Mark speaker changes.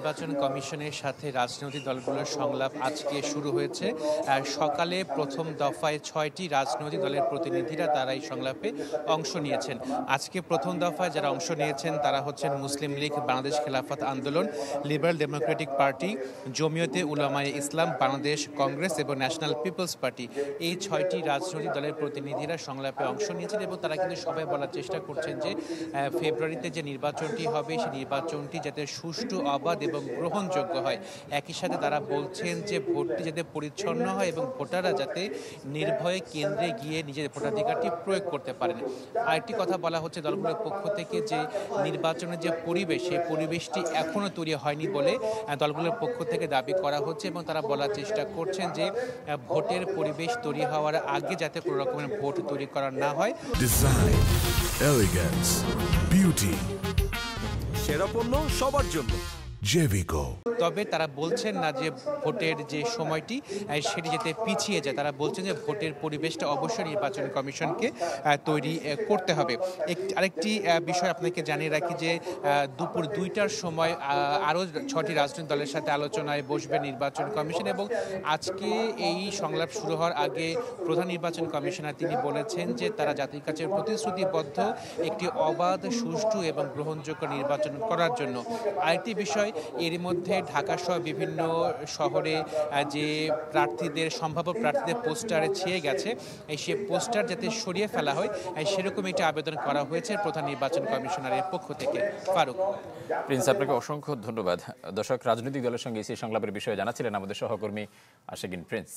Speaker 1: নির্বাচন কমিশনের সাথে রাজনৈতিক দলগুলোর সংলাপ আজকে শুরু হয়েছে। সকালে প্রথম দফায় ৬টি রাজনৈতিক দলের প্রতিনিধিরা তারা এই সংলাপে অংশ নিয়েছেন। আজকে প্রথম দফায় যারা অংশ নিয়েছেন তারা হচ্ছেন মুসলিম লীগ, বাংলাদেশ খেলাফত আন্দোলন, লিবারেল ডেমোক্রেটিক পার্টি, জমিয়তে উলামায়ে ইসলাম বাংলাদেশ, কংগ্রেস এবং ন্যাশনাল পিপলস পার্টি। এই ৬টি রাজনৈতিক দলের প্রতিনিধিরা সংলাপে অংশ নিয়েছেন এবং তারা কিন্তু সবাই বলার চেষ্টা করছেন যে ফেব্রুয়ারিতে যে নির্বাচনটি হবে সেই নির্বাচনটি যাতে সুষ্ঠু, অবাধ এবং গ্রহণযোগ্য হয়। একই সাথে তারা বলছেন যে ভোটটি যাতে পরিচ্ছন্ন হয় এবং ভোটাররা যাতে নির্ভয়ে কেন্দ্রে গিয়ে নিজের ভোটাধিকারটি প্রয়োগ করতে পারেন। আরেকটি কথা বলা হচ্ছে দলগুলোর পক্ষ থেকে যে নির্বাচনের যে পরিবেশ, সেই পরিবেশটি এখনও তৈরি হয়নি বলে দলগুলোর পক্ষ থেকে দাবি করা হচ্ছে এবং তারা বলার চেষ্টা করছেন যে ভোটের পরিবেশ তৈরি হওয়ার আগে যাতে কোনো রকমের ভোট তৈরি করা না হয়।
Speaker 2: ডিজাইন, এলিগেন্স, বিউটি,
Speaker 3: সেরা পণ্য সবার জন্য
Speaker 2: জেভিকো।
Speaker 1: তবে তারা বলছেন না যে ভোটের যে সময়টি সেটি যাতে পিছিয়ে যায়। তারা বলছেন যে ভোটের পরিবেশটা অবশ্যই নির্বাচন কমিশনকে তৈরি করতে হবে। আরেকটি বিষয় আপনাকে জানিয়ে রাখি যে দুপুর ২টার সময় আরও ৬টি রাজনৈতিক দলের সাথে আলোচনায় বসবে নির্বাচন কমিশন এবং আজকে এই সংলাপ শুরু হওয়ার আগে প্রধান নির্বাচন কমিশনার তিনি বলেছেন যে তারা জাতির কাছে প্রতিশ্রুতিবদ্ধ একটি অবাধ, সুষ্ঠু এবং গ্রহণযোগ্য নির্বাচন করার জন্য। আরেকটি বিষয়, এর মধ্যে ঢাকা সহ বিভিন্ন শহরে যে সম্ভাব্য প্রার্থীদের পোস্টার ছেয়ে গেছে, সে পোস্টার যাতে সরিয়ে ফেলা হয় সেরকম একটি আবেদন করা হয়েছে প্রধান নির্বাচন কমিশনারের পক্ষ থেকে। ফারুক।
Speaker 4: প্রিন্স, আপনাকে অসংখ্য ধন্যবাদ। দর্শক, রাজনৈতিক দলের সঙ্গে এই সংলাপের বিষয়ে জানাচ্ছিলেন আমাদের সহকর্মী আশিকিন প্রিন্স।